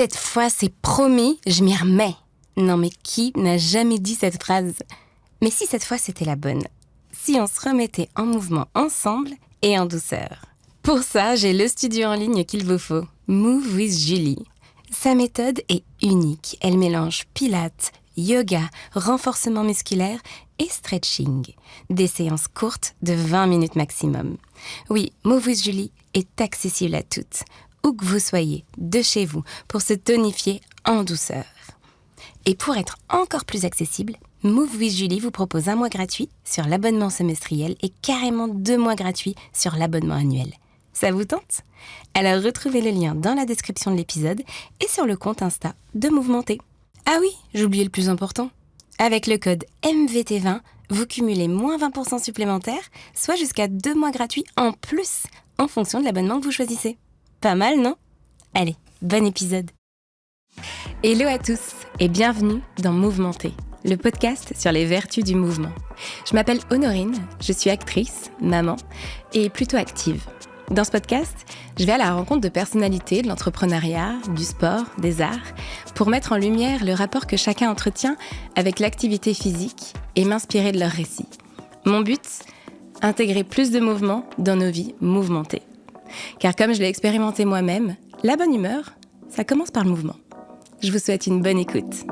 Cette fois, c'est promis, je m'y remets. Non mais qui n'a jamais dit cette phrase ? Mais si cette fois c'était la bonne ? Si on se remettait en mouvement ensemble et en douceur. Pour ça, j'ai le studio en ligne qu'il vous faut. Move with Julie. Sa méthode est unique. Elle mélange pilates, yoga, renforcement musculaire et stretching. Des séances courtes de 20 minutes maximum. Oui, Move with Julie est accessible à toutes, où que vous soyez, de chez vous, pour se tonifier en douceur. Et pour être encore plus accessible, Move with Julie vous propose 1 mois gratuit sur l'abonnement semestriel et carrément 2 mois gratuits sur l'abonnement annuel. Ça vous tente ? Alors retrouvez le lien dans la description de l'épisode et sur le compte Insta de Mouvementé. Ah oui, j'ai oublié le plus important. Avec le code MVT20, vous cumulez moins 20% supplémentaire, soit jusqu'à 2 mois gratuits en plus, en fonction de l'abonnement que vous choisissez. Pas mal, non ? Allez, bon épisode. Hello à tous et bienvenue dans Mouvementé, le podcast sur les vertus du mouvement. Je m'appelle Honorine, je suis actrice, maman et plutôt active. Dans ce podcast, je vais à la rencontre de personnalités de l'entrepreneuriat, du sport, des arts, pour mettre en lumière le rapport que chacun entretient avec l'activité physique et m'inspirer de leurs récits. Mon but ? Intégrer plus de mouvement dans nos vies mouvementées. Car comme je l'ai expérimenté moi-même, la bonne humeur, ça commence par le mouvement. Je vous souhaite une bonne écoute.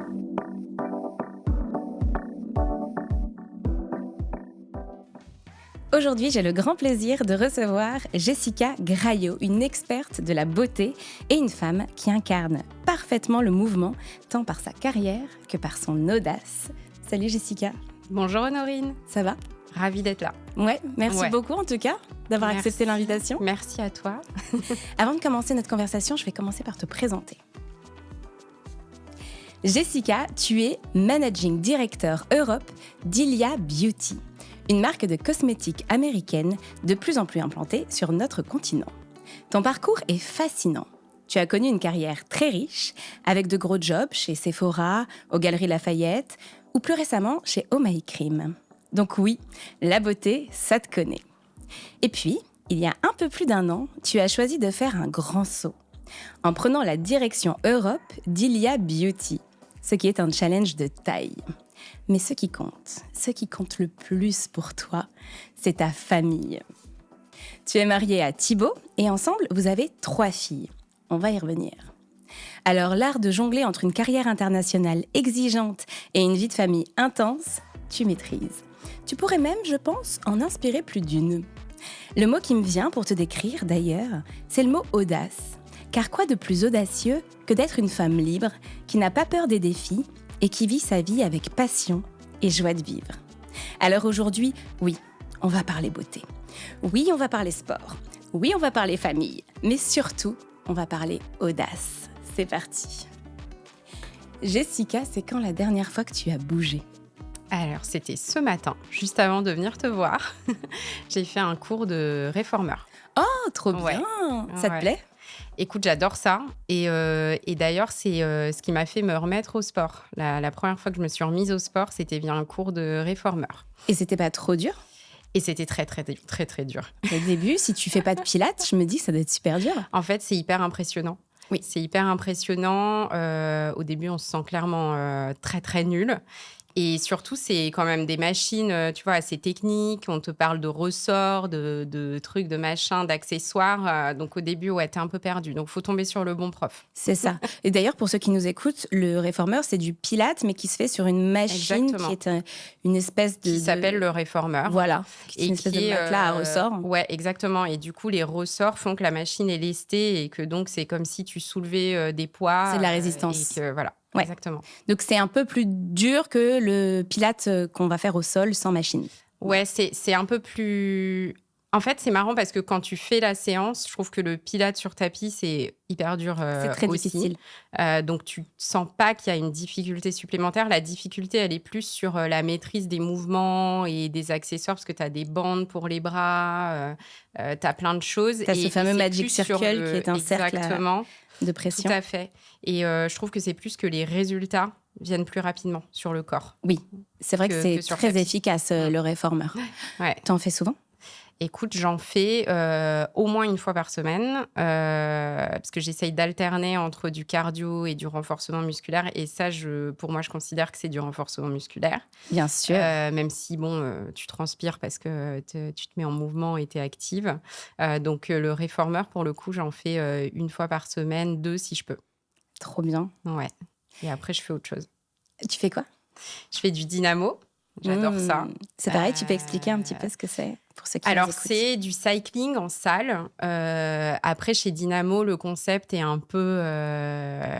Aujourd'hui, j'ai le grand plaisir de recevoir Jessica Graillot, une experte de la beauté et une femme qui incarne parfaitement le mouvement, tant par sa carrière que par son audace. Salut Jessica. Bonjour Honorine. Ça va ? Ravie d'être là. Ouais, merci beaucoup en tout cas d'avoir accepté l'invitation. Merci à toi. Avant de commencer notre conversation, je vais commencer par te présenter. Jessica, tu es Managing Director Europe d'Ilia Beauty, une marque de cosmétiques américaine de plus en plus implantée sur notre continent. Ton parcours est fascinant. Tu as connu une carrière très riche, avec de gros jobs chez Sephora, aux Galeries Lafayette, ou plus récemment chez Oh My Cream. Donc oui, la beauté, ça te connaît. Et puis, il y a un peu plus d'1 an, tu as choisi de faire un grand saut, en prenant la direction Europe d'Ilia Beauty, ce qui est un challenge de taille. Mais ce qui compte le plus pour toi, c'est ta famille. Tu es mariée à Thibaut et ensemble, vous avez 3 filles. On va y revenir. Alors, l'art de jongler entre une carrière internationale exigeante et une vie de famille intense, tu maîtrises. Tu pourrais même, je pense, en inspirer plus d'une. Le mot qui me vient pour te décrire, d'ailleurs, c'est le mot audace. Car quoi de plus audacieux que d'être une femme libre, qui n'a pas peur des défis et qui vit sa vie avec passion et joie de vivre. Alors aujourd'hui, oui, on va parler beauté. Oui, on va parler sport. Oui, on va parler famille. Mais surtout, on va parler audace. C'est parti. Jessica, c'est quand la dernière fois que tu as bougé ? Alors, c'était ce matin, juste avant de venir te voir. J'ai fait un cours de réformeur. Oh, trop bien. Ça te plaît ? Écoute, j'adore ça. Et d'ailleurs, c'est ce qui m'a fait me remettre au sport. La première fois que je me suis remise au sport, c'était via un cours de réformeur. Et c'était pas trop dur ? Et c'était très, très, très, très dur. Au début, si tu fais pas de pilates, je me dis que ça doit être super dur. En fait, c'est hyper impressionnant. Oui. C'est hyper impressionnant. Au début, on se sent clairement très, très nul. Et surtout, c'est quand même des machines, tu vois, assez techniques. On te parle de ressorts, de trucs, de machins, d'accessoires. Donc, au début, ouais, t'es un peu perdu. Donc, il faut tomber sur le bon prof. C'est ça. Et d'ailleurs, pour ceux qui nous écoutent, le réformeur, c'est du pilate, mais qui se fait sur une machine. Exactement. Qui est une espèce de... Qui s'appelle le réformeur. Voilà. Qui est une espèce de matelas à ressorts. Ouais, exactement. Et du coup, les ressorts font que la machine est lestée et que donc, c'est comme si tu soulevais des poids. C'est de la résistance. Et que, voilà. Ouais. Exactement. Donc, c'est un peu plus dur que le pilate qu'on va faire au sol sans machine. Ouais, c'est un peu plus... En fait, c'est marrant parce que quand tu fais la séance, je trouve que le pilate sur tapis, c'est hyper dur c'est très aussi. Difficile. Donc, tu sens pas qu'il y a une difficulté supplémentaire. La difficulté, elle est plus sur la maîtrise des mouvements et des accessoires parce que tu as des bandes pour les bras, tu as plein de choses. Tu as ce fameux Magic Circle qui est un cercle de pression. Tout à fait. Et je trouve que c'est plus que les résultats viennent plus rapidement sur le corps. Oui, c'est vrai que c'est très efficace, le réformeur. Ouais. T'en fais souvent ? Écoute, j'en fais au moins une fois par semaine parce que j'essaye d'alterner entre du cardio et du renforcement musculaire. Et ça, pour moi, je considère que c'est du renforcement musculaire. Bien sûr. Même si, tu transpires parce que tu te mets en mouvement et tu es active. Donc, le réformeur, pour le coup, j'en fais une fois par semaine, 2 si je peux. Trop bien. Ouais. Et après, je fais autre chose. Tu fais quoi? Je fais du dynamo. J'adore ça. C'est pareil, tu peux expliquer un petit peu ce que c'est pour ceux qui nous Alors, écoutent? c'est du cycling en salle. Après, chez Dynamo, le concept est un peu,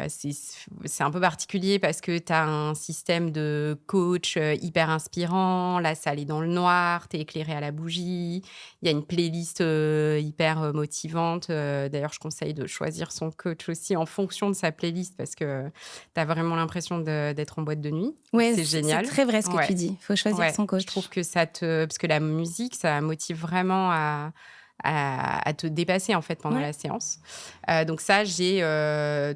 c'est un peu particulier parce que tu as un système de coach hyper inspirant. La salle est dans le noir, tu es éclairé à la bougie. Il y a une playlist hyper motivante. D'ailleurs, je conseille de choisir son coach aussi en fonction de sa playlist parce que tu as vraiment l'impression d'être en boîte de nuit. Ouais, C'est génial. C'est très vrai ce que tu dis. Il faut choisir son coach. Je trouve que parce que la musique, ça motive vraiment à te dépasser en fait pendant la séance. Donc ça, j'ai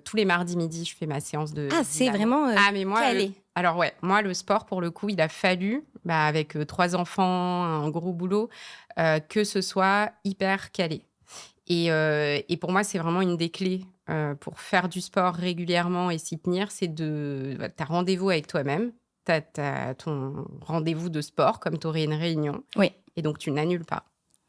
tous les mardis midi, je fais ma séance de c'est dynamo. vraiment Mais moi, calé. Alors moi, le sport, pour le coup, il a fallu, avec 3 enfants, un gros boulot, que ce soit hyper calé. Et pour moi, c'est vraiment une des clés pour faire du sport régulièrement et s'y tenir, c'est t'as rendez-vous avec toi-même. T'as ton rendez-vous de sport comme tu aurais une réunion. Oui. Et donc, tu n'annules pas.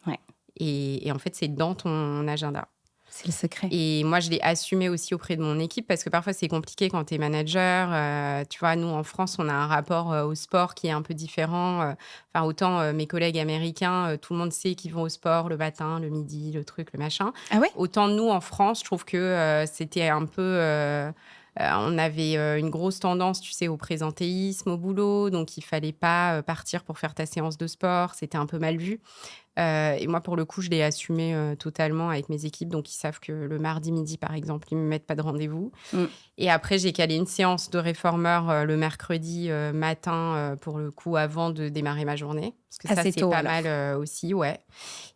Ouais. Et en fait, c'est dans ton agenda. C'est le secret. Et moi, je l'ai assumé aussi auprès de mon équipe parce que parfois, c'est compliqué quand tu es manager. Tu vois, nous, en France, on a un rapport au sport qui est un peu différent. Enfin, autant mes collègues américains, tout le monde sait qu'ils vont au sport le matin, le midi, le truc, le machin. Ah ouais? Autant nous, en France, je trouve que c'était un peu... on avait une grosse tendance, tu sais, au présentéisme, au boulot. Donc, il fallait pas partir pour faire ta séance de sport. C'était un peu mal vu. Et moi, pour le coup, je l'ai assumé totalement avec mes équipes. Donc, ils savent que le mardi midi, par exemple, ils ne me mettent pas de rendez-vous. Et après, j'ai calé une séance de réformeur le mercredi matin, pour le coup, avant de démarrer ma journée. Parce que ça, c'est tôt, pas alors. mal aussi, ouais.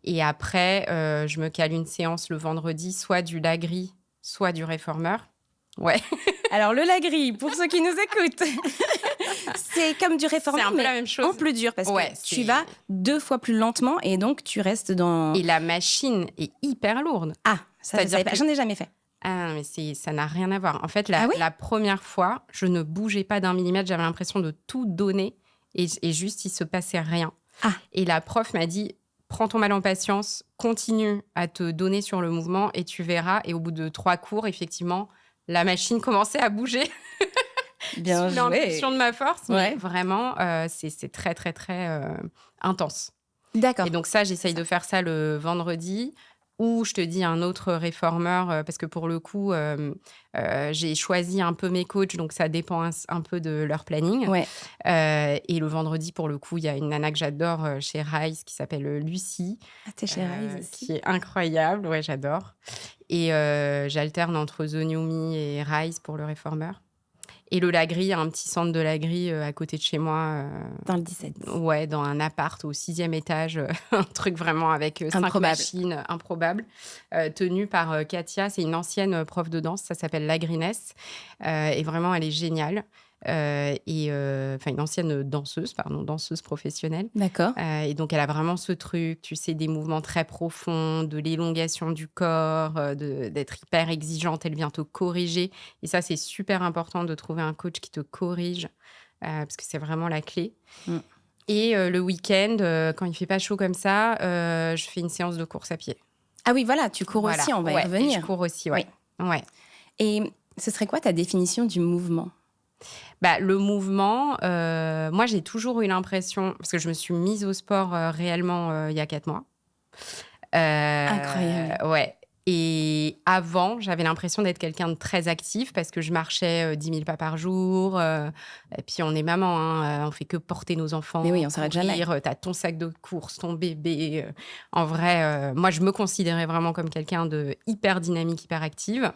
Et après, je me cale une séance le vendredi, soit du lagris, soit du réformeur. Ouais. Alors, le lagris, pour ceux qui nous écoutent, c'est comme du réformeur, C'est un peu mais la même chose. en plus dur, parce que tu vas 2 fois plus lentement et donc tu restes dans... Et la machine est hyper lourde. Ah, ça, je savais pas. J'en ai jamais fait. Ah, mais ça n'a rien à voir. En fait, la première fois, je ne bougeais pas d'un millimètre. J'avais l'impression de tout donner et juste, il se passait rien. Ah. Et la prof m'a dit, prends ton mal en patience, continue à te donner sur le mouvement et tu verras. Et au bout de 3 cours, effectivement, la machine commençait à bouger. Bien sous joué. l'impulsion de ma force. Ouais. Mais vraiment, c'est très, très, très intense. D'accord. Et donc ça, j'essaye de faire ça le vendredi. Ou je te dis un autre réformeur, parce que pour le coup, j'ai choisi un peu mes coachs, donc ça dépend un peu de leur planning. Ouais. Et le vendredi, pour le coup, il y a une nana que j'adore chez Rise qui s'appelle Lucie. Ah, t'es chez Rise aussi? Qui est incroyable, ouais, j'adore. Et j'alterne entre The New Me et Rise pour le réformeur. Et le Lagris, il y a un petit centre de Lagris à côté de chez moi. Dans le 17. Ouais, dans un appart au 6e étage. Un truc vraiment avec 5 machines improbables. Tenue par Katia, c'est une ancienne prof de danse, ça s'appelle Lagriness. Et vraiment, elle est géniale. Une ancienne danseuse professionnelle. D'accord. Et donc, elle a vraiment ce truc, tu sais, des mouvements très profonds, de l'élongation du corps, d'être hyper exigeante. Elle vient te corriger. Et ça, c'est super important de trouver un coach qui te corrige, parce que c'est vraiment la clé. Et le week-end, quand il fait pas chaud comme ça, je fais une séance de course à pied. Ah oui, voilà, tu cours aussi, on va y revenir. Et je cours aussi, ouais. Et ce serait quoi ta définition du mouvement ? Le mouvement, moi, j'ai toujours eu l'impression, parce que je me suis mise au sport réellement il y a 4 mois. Incroyable. Ouais. Et avant, j'avais l'impression d'être quelqu'un de très actif parce que je marchais 10 000 pas par jour. Et puis, on est maman, hein, on fait que porter nos enfants. Mais oui, on s'arrête jamais. T'as ton sac de course, ton bébé. En vrai, moi, je me considérais vraiment comme quelqu'un de hyper dynamique, hyper active.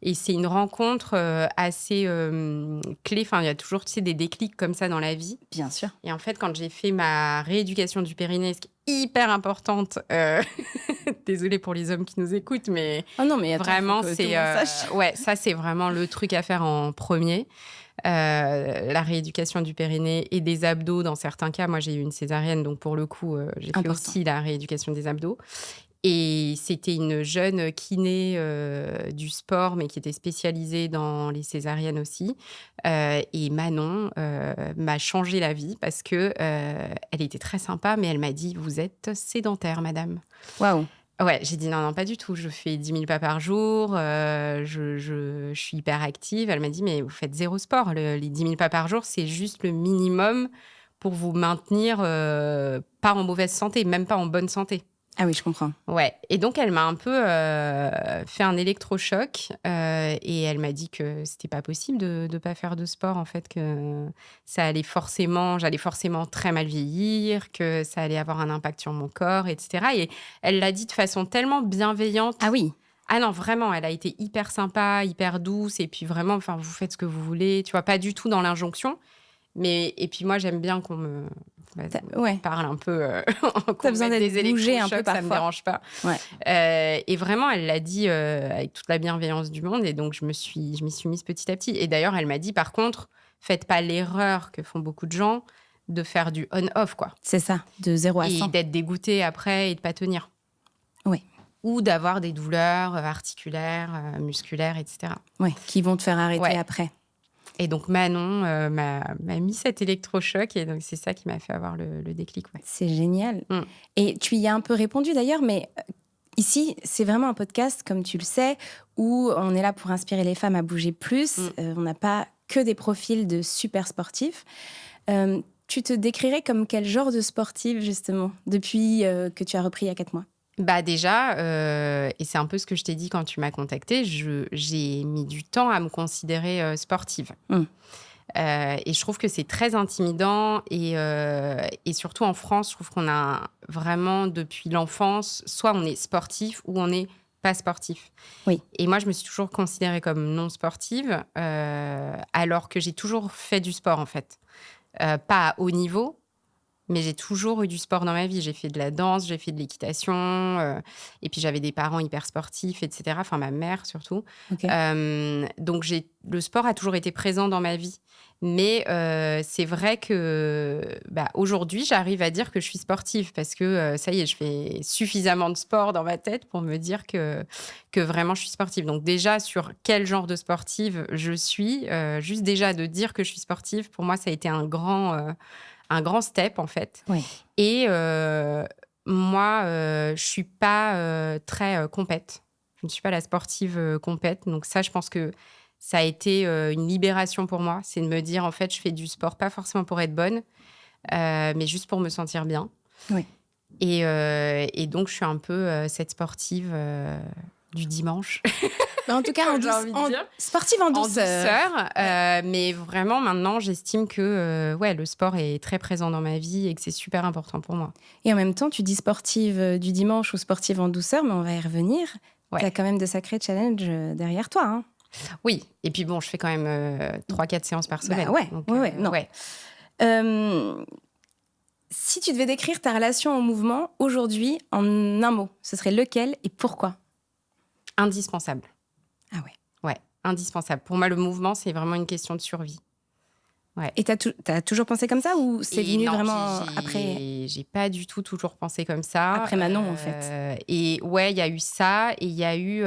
Et c'est une rencontre assez clé. Enfin, il y a toujours, tu sais, des déclics comme ça dans la vie. Bien sûr. Et en fait, quand j'ai fait ma rééducation du périnée, hyper importante. Désolée pour les hommes qui nous écoutent, mais Oh non, mais attends, vraiment, faut que tout le monde sache. ouais, ça, c'est vraiment le truc à faire en premier. La rééducation du périnée et des abdos dans certains cas. Moi, j'ai eu une césarienne, donc pour le coup, j'ai fait Important. aussi la rééducation des abdos. Et c'était une jeune kiné du sport, mais qui était spécialisée dans les césariennes aussi. Et Manon m'a changé la vie parce que elle était très sympa, mais elle m'a dit « Vous êtes sédentaire, madame ». Waouh. Ouais, j'ai dit « Non, non, pas du tout. Je fais 10 000 pas par jour. Je suis hyper active. » Elle m'a dit « Mais vous faites 0 sport. Les 10 000 pas par jour, c'est juste le minimum pour vous maintenir pas en mauvaise santé, même pas en bonne santé. » Ah oui, je comprends. Ouais, et donc elle m'a un peu fait un électrochoc et elle m'a dit que c'était pas possible de pas faire de sport, en fait, que j'allais forcément très mal vieillir, que ça allait avoir un impact sur mon corps, etc. Et elle l'a dit de façon tellement bienveillante. Ah oui. Ah non, vraiment, elle a été hyper sympa, hyper douce, et puis vraiment, enfin, vous faites ce que vous voulez, tu vois, pas du tout dans l'injonction. Mais, et puis moi, j'aime bien qu'on me Ouais. parle un peu, qu'on T'as besoin mette d'être des bougé un peu électrochocs, ça me parfois. dérange pas. Ouais. Et vraiment, elle l'a dit avec toute la bienveillance du monde, et donc je m'y suis mise petit à petit. Et d'ailleurs, elle m'a dit, par contre, faites pas l'erreur que font beaucoup de gens de faire du on-off, quoi. C'est ça, de 0 à Et 100. d'être dégoûté après et de pas tenir. Oui. Ou d'avoir des douleurs articulaires, musculaires, etc. Ouais, qui vont te faire arrêter Ouais. après. Et donc Manon m'a mis cet électrochoc, et donc c'est ça qui m'a fait avoir le déclic. Ouais. C'est génial. Mm. Et tu y as un peu répondu d'ailleurs, mais ici, c'est vraiment un podcast, comme tu le sais, où on est là pour inspirer les femmes à bouger plus. On n'a pas que des profils de super sportifs. Tu te décrirais comme quel genre de sportive, justement, depuis que tu as repris il y a 4 mois? Bah déjà, et c'est un peu ce que je t'ai dit quand tu m'as contactée, j'ai mis du temps à me considérer sportive. Et je trouve que c'est très intimidant, et surtout en France, je trouve qu'on a vraiment, depuis l'enfance, soit on est sportif ou on n'est pas sportif. Oui. Et moi, je me suis toujours considérée comme non sportive, alors que j'ai toujours fait du sport, en fait. Pas à haut niveau, mais j'ai toujours eu du sport dans ma vie. J'ai fait de la danse, j'ai fait de l'équitation, et puis j'avais des parents hyper sportifs, etc. Enfin, ma mère surtout. Okay. Donc, le sport a toujours été présent dans ma vie. Mais c'est vrai que aujourd'hui, j'arrive à dire que je suis sportive parce que ça y est, je fais suffisamment de sport dans ma tête pour me dire que vraiment je suis sportive. Donc déjà, sur quel genre de sportive je suis, juste déjà de dire que je suis sportive, pour moi, ça a été un grand step, en fait. Oui. Et moi, je suis pas très compète. Je ne suis pas la sportive compète. Donc ça, je pense que ça a été une libération pour moi. C'est de me dire, en fait, je fais du sport pas forcément pour être bonne, mais juste pour me sentir bien. Oui. Et donc, je suis un peu cette sportive du dimanche. En tout cas, sportive en douceur. Mais vraiment, maintenant, j'estime que le sport est très présent dans ma vie et que c'est super important pour moi. Et en même temps, tu dis sportive du dimanche ou sportive en douceur, mais on va y revenir. Ouais. Tu as quand même de sacrés challenges derrière toi. Hein. Oui, et puis bon, je fais quand même 3-4 séances par semaine. Bah ouais, donc, non. Ouais. Si tu devais décrire ta relation au mouvement aujourd'hui en un mot, ce serait lequel et pourquoi? Indispensable. Ah ouais. Ouais, indispensable. Pour moi, le mouvement, c'est vraiment une question de survie. Ouais. Et t'as toujours pensé comme ça ou c'est venu vraiment après? J'ai pas du tout toujours pensé comme ça. Après Manon, en fait. Et ouais, il y a eu ça, et il y a eu...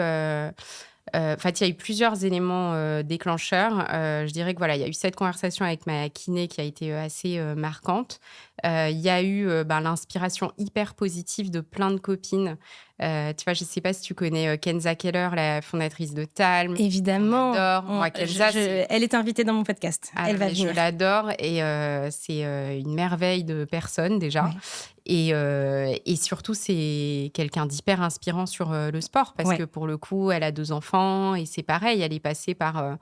il y a eu plusieurs éléments déclencheurs. Je dirais que voilà, il y a eu cette conversation avec ma kiné qui a été assez marquante. Il y a eu l'inspiration hyper positive de plein de copines. Tu vois, je sais pas si tu connais Kenza Keller, la fondatrice de Talm. Évidemment. J'adore. Moi, Kenza, elle est invitée dans mon podcast. Elle va venir. Je l'adore, et c'est une merveille de personne déjà. Ouais. Et surtout, c'est quelqu'un d'hyper inspirant sur le sport parce que pour le coup, elle a 2 enfants et c'est pareil, elle est passée par,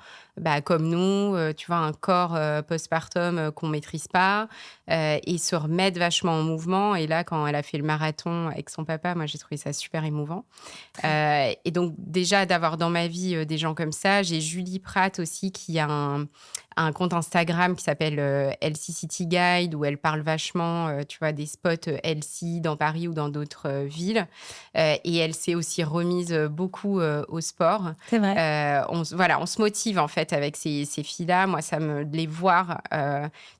comme nous, tu vois, un corps postpartum qu'on maîtrise pas, et se remettre vachement en mouvement. Et là, quand elle a fait le marathon avec son papa, moi, j'ai trouvé ça super émouvant. Et donc, déjà, d'avoir dans ma vie des gens comme ça, j'ai Julie Pratt aussi qui a un compte Instagram qui s'appelle Healthy City Guide, où elle parle vachement, tu vois, des spots healthy dans Paris ou dans d'autres villes. Et elle s'est aussi remise beaucoup au sport. C'est vrai. On se motive en fait avec ces filles-là. Moi, de les voir,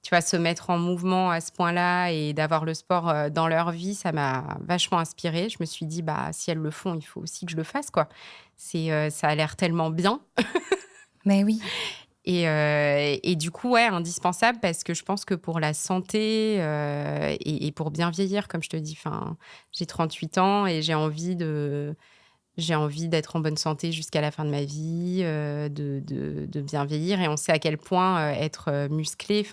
tu vois, se mettre en mouvement à ce point-là et d'avoir le sport dans leur vie, ça m'a vachement inspirée. Je me suis dit, bah, si elles le font, il faut aussi que je le fasse, quoi. Ça a l'air tellement bien. Mais oui. Et du coup, ouais, indispensable parce que je pense que pour la santé et pour bien vieillir, comme je te dis, j'ai 38 ans et j'ai envie d'être en bonne santé jusqu'à la fin de ma vie, de bien vieillir. Et on sait à quel point être musclé,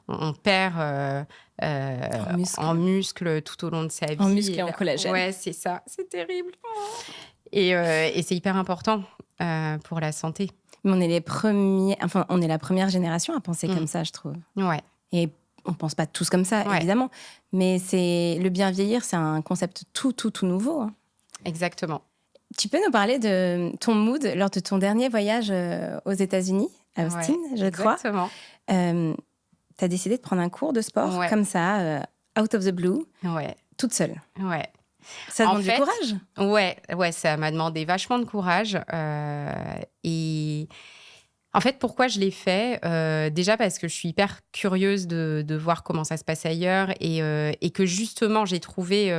on perd en muscle tout au long de sa vie. En muscle et en collagène. Ouais, c'est ça. C'est terrible. Et c'est hyper important pour la santé. Mais on est la première génération à penser comme ça, je trouve. Ouais. Et on pense pas tous comme ça, Ouais. évidemment. Mais le bien vieillir, c'est un concept tout nouveau. Hein. Exactement. Tu peux nous parler de ton mood lors de ton dernier voyage aux États-Unis, à Austin, je crois. Exactement. Tu as décidé de prendre un cours de sport comme ça, out of the blue, toute seule. Ouais. Ça demande du courage. Ouais, ça m'a demandé vachement de courage. Et en fait, pourquoi je l'ai fait déjà parce que je suis hyper curieuse de voir comment ça se passe ailleurs et que justement, j'ai trouvé,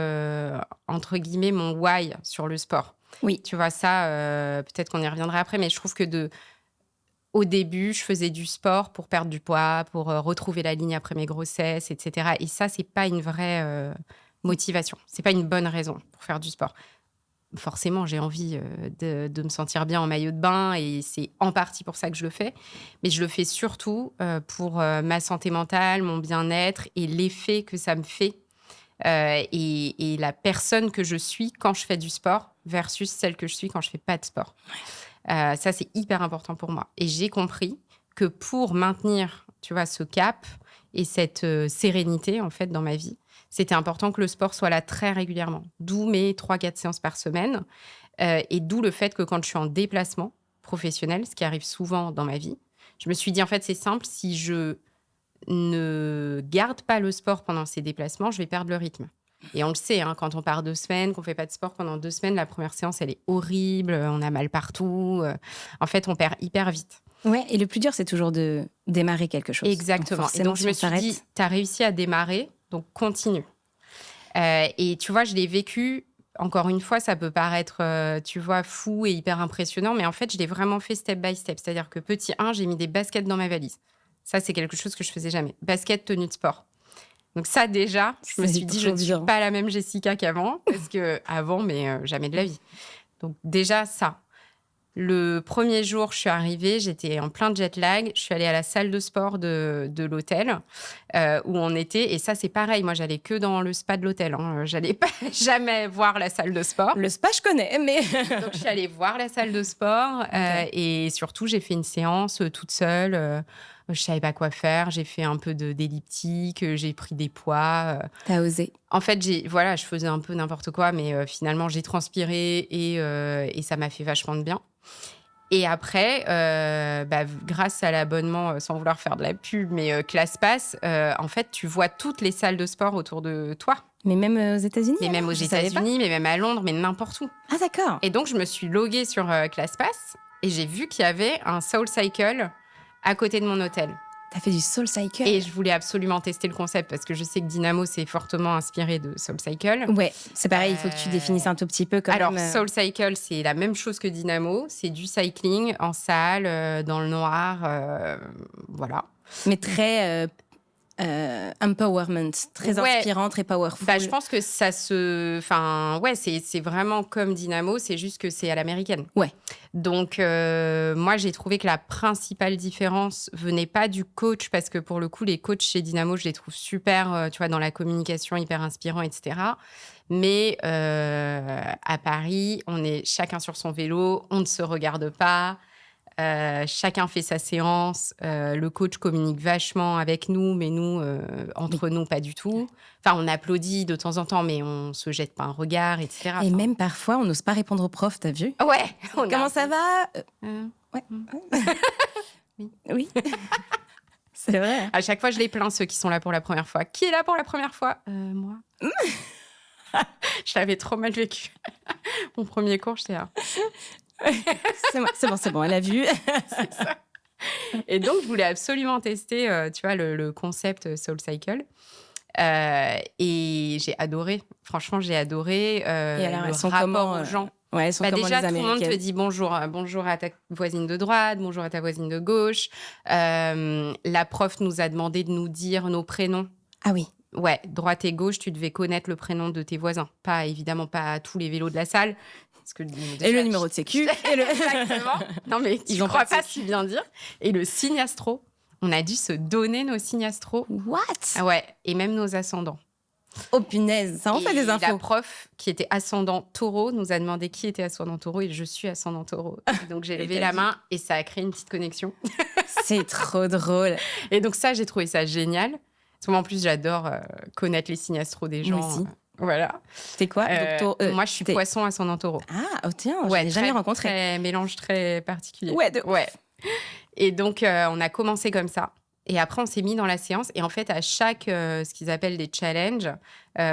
entre guillemets, mon why sur le sport. Oui. Tu vois, ça, peut-être qu'on y reviendra après, mais je trouve que au début, je faisais du sport pour perdre du poids, pour retrouver la ligne après mes grossesses, etc. Et ça, c'est pas une vraie motivation. C'est pas une bonne raison pour faire du sport. Forcément, j'ai envie de me sentir bien en maillot de bain et c'est en partie pour ça que je le fais. Mais je le fais surtout pour ma santé mentale, mon bien-être et l'effet que ça me fait et la personne que je suis quand je fais du sport versus celle que je suis quand je fais pas de sport. Ça, c'est hyper important pour moi. Et j'ai compris que pour maintenir, tu vois, ce cap et cette sérénité, en fait, dans ma vie, c'était important que le sport soit là très régulièrement. D'où mes 3-4 séances par semaine. Et d'où le fait que quand je suis en déplacement professionnel, ce qui arrive souvent dans ma vie, je me suis dit, en fait, c'est simple, si je ne garde pas le sport pendant ces déplacements, je vais perdre le rythme. Et on le sait, quand on part 2 semaines, qu'on ne fait pas de sport pendant 2 semaines, la première séance, elle est horrible, on a mal partout. En fait, on perd hyper vite. Ouais, et le plus dur, c'est toujours de démarrer quelque chose. Exactement. Et donc, je me suis dit, tu as réussi à démarrer, donc continue. Et tu vois, je l'ai vécu, encore une fois, ça peut paraître, tu vois, fou et hyper impressionnant, mais en fait, je l'ai vraiment fait step by step. C'est-à-dire que petit 1, j'ai mis des baskets dans ma valise. Ça, c'est quelque chose que je faisais jamais. Basket, tenue de sport. Donc ça, déjà, je me suis dit, je ne suis pas la même Jessica qu'avant, parce qu'avant, mais jamais de la vie. Donc déjà, ça. Le premier jour, je suis arrivée, j'étais en plein jet lag. Je suis allée à la salle de sport de l'hôtel où on était. Et ça, c'est pareil. Moi, j'allais que dans le spa de l'hôtel. J'allais pas jamais voir la salle de sport. Le spa, je connais, mais... Donc, je suis allée voir la salle de sport. Et surtout, j'ai fait une séance toute seule. Je savais pas quoi faire. J'ai fait un peu d'elliptique. J'ai pris des poids. T'as osé. En fait, je faisais un peu n'importe quoi. Mais finalement, j'ai transpiré et ça m'a fait vachement de bien. Et après, grâce à l'abonnement, sans vouloir faire de la pub, mais ClassPass, en fait, tu vois toutes les salles de sport autour de toi. Mais même aux États-Unis? Mais même aux États-Unis, mais même à Londres, mais n'importe où. Ah, d'accord. Et donc, je me suis loguée sur ClassPass et j'ai vu qu'il y avait un SoulCycle à côté de mon hôtel. T'as fait du SoulCycle? Et je voulais absolument tester le concept parce que je sais que Dynamo s'est fortement inspiré de SoulCycle. Ouais, c'est pareil, il faut que tu définisses un tout petit peu comme... Alors, SoulCycle, c'est la même chose que Dynamo. C'est du cycling en salle, dans le noir, voilà. Mais très empowerment, très inspirant, très powerful. Je pense que ça se... Enfin, ouais, c'est vraiment comme Dynamo, c'est juste que c'est à l'américaine. Ouais. Donc, moi, j'ai trouvé que la principale différence venait pas du coach, parce que pour le coup, les coachs chez Dynamo, je les trouve super, tu vois, dans la communication, hyper inspirants, etc. Mais à Paris, on est chacun sur son vélo, on ne se regarde pas. Chacun fait sa séance. Le coach communique vachement avec nous, mais nous, entre nous, pas du tout. Enfin, on applaudit de temps en temps, mais on se jette pas un regard, etc. Et même parfois, on n'ose pas répondre au prof, t'as vu? Ouais. Comment ça va? Ouais. Oui. C'est vrai. À chaque fois, je les plains, ceux qui sont là pour la première fois. Qui est là pour la première fois? Moi. Je l'avais trop mal vécu. Mon premier cours, j'étais là. C'est bon, elle a vu. C'est ça. Et donc, je voulais absolument tester, tu vois, le concept SoulCycle. Et j'ai adoré. Franchement, j'ai adoré Et alors, elles le sont rapport comment, aux gens. Ouais, elles sont comment, Déjà, les tout le monde te Américaines? dit bonjour. Bonjour à ta voisine de droite, bonjour à ta voisine de gauche. La prof nous a demandé de nous dire nos prénoms. Ah oui. Ouais, droite et gauche, tu devais connaître le prénom de tes voisins. Évidemment, pas tous les vélos de la salle. Parce que Le numéro de sécu. Exactement. Non, mais tu Ils ont crois pas de pas si bien dire. Et le signe astro. On a dû se donner nos signes astro. What? Ah ouais, et même nos ascendants. Oh punaise, ça en fait des infos. La prof qui était ascendant taureau nous a demandé qui était ascendant taureau et je suis ascendant taureau. Donc j'ai levé la main et ça a créé une petite connexion. C'est trop drôle. Et donc ça, j'ai trouvé ça génial. Parce que moi, en plus, j'adore connaître les signes astro des gens. Moi aussi. Voilà. C'est quoi? Moi, je suis poisson ascendant taureau. Ah, oh tiens, je l'ai jamais rencontré. Mélange très particulier. Ouais, ouais. Et donc, on a commencé comme ça. Et après, on s'est mis dans la séance. Et en fait, à chaque, ce qu'ils appellent des challenges,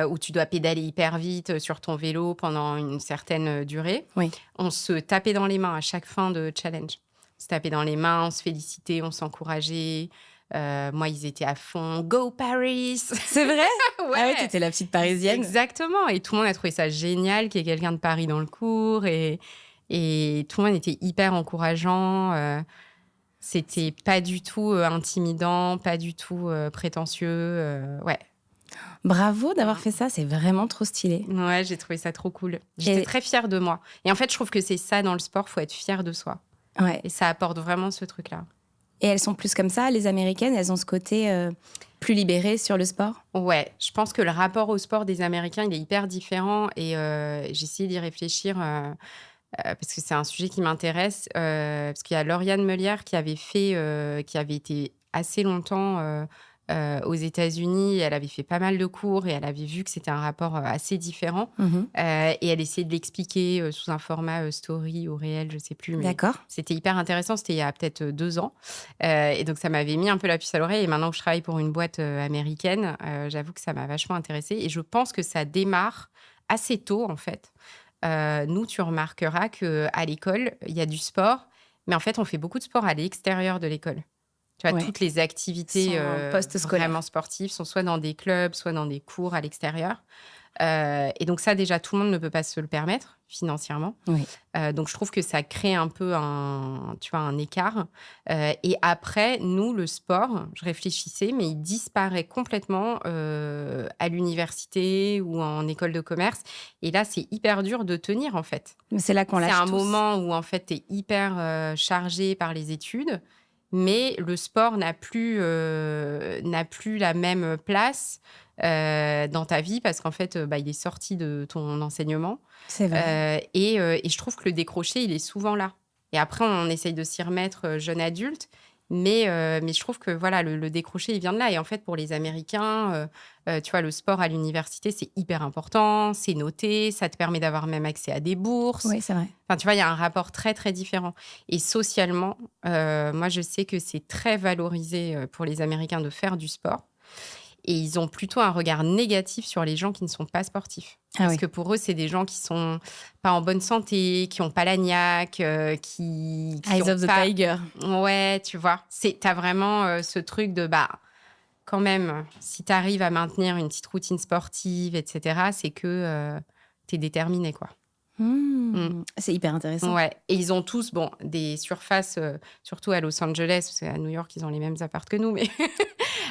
où tu dois pédaler hyper vite sur ton vélo pendant une certaine durée, oui. On se tapait dans les mains à chaque fin de challenge. On se tapait dans les mains, on se félicitait, on s'encourageait. Moi, ils étaient à fond. Go Paris! C'est vrai? Ouais. Ah ouais, t'étais la petite parisienne. Exactement. Et tout le monde a trouvé ça génial qu'il y ait quelqu'un de Paris dans le cours. Et tout le monde était hyper encourageant. C'était pas du tout intimidant, pas du tout prétentieux. Ouais. Bravo d'avoir fait ça, c'est vraiment trop stylé. Ouais, j'ai trouvé ça trop cool. J'étais très fière de moi. Et en fait, je trouve que c'est ça dans le sport, faut être fière de soi. Ouais. Et ça apporte vraiment ce truc-là. Et elles sont plus comme ça, les Américaines, elles ont ce côté plus libéré sur le sport? Ouais, je pense que le rapport au sport des Américains, il est hyper différent. Et j'ai essayé d'y réfléchir parce que c'est un sujet qui m'intéresse. Parce qu'il y a Lauriane Meulière qui avait été assez longtemps aux États-Unis. Elle avait fait pas mal de cours et elle avait vu que c'était un rapport assez différent. Et elle essayait de l'expliquer sous un format story ou réel, je sais plus. Mais d'accord. C'était hyper intéressant. C'était il y a peut-être 2 ans. Et donc, ça m'avait mis un peu la puce à l'oreille. Et maintenant que je travaille pour une boîte américaine, j'avoue que ça m'a vachement intéressée. Et je pense que ça démarre assez tôt, en fait. Nous, tu remarqueras qu'à l'école, il y a du sport. Mais en fait, on fait beaucoup de sport à l'extérieur de l'école. Tu vois, toutes les activités vraiment sportives sont soit dans des clubs, soit dans des cours à l'extérieur. Et donc ça, déjà, tout le monde ne peut pas se le permettre financièrement. Oui. Donc, je trouve que ça crée un peu un écart. Et après, nous, le sport, je réfléchissais, mais il disparaît complètement à l'université ou en école de commerce. Et là, c'est hyper dur de tenir, en fait. Mais c'est là qu'on lâche C'est un tous. moment où, en fait, tu es hyper chargé par les études. Mais le sport n'a plus la même place dans ta vie parce qu'en fait, il est sorti de ton enseignement. C'est vrai. Et je trouve que le décroché, il est souvent là. Et après, on essaye de s'y remettre jeune adulte. Mais je trouve que voilà, le décroché, il vient de là. Et en fait, pour les Américains, tu vois, le sport à l'université, c'est hyper important. C'est noté. Ça te permet d'avoir même accès à des bourses. Oui, c'est vrai. Enfin, tu vois, il y a un rapport très, très différent. Et socialement, moi, je sais que c'est très valorisé pour les Américains de faire du sport. Et ils ont plutôt un regard négatif sur les gens qui ne sont pas sportifs. Parce que pour eux, c'est des gens qui sont pas en bonne santé, qui n'ont pas la niaque, qui Eyes of the Tiger. Ouais, tu vois. T'as vraiment ce truc de, quand même, si tu arrives à maintenir une petite routine sportive, etc., c'est que tu es déterminé, quoi. C'est hyper intéressant. Ouais. Et ils ont tous des surfaces, surtout à Los Angeles, parce qu'à New York, ils ont les mêmes apparts que nous, mais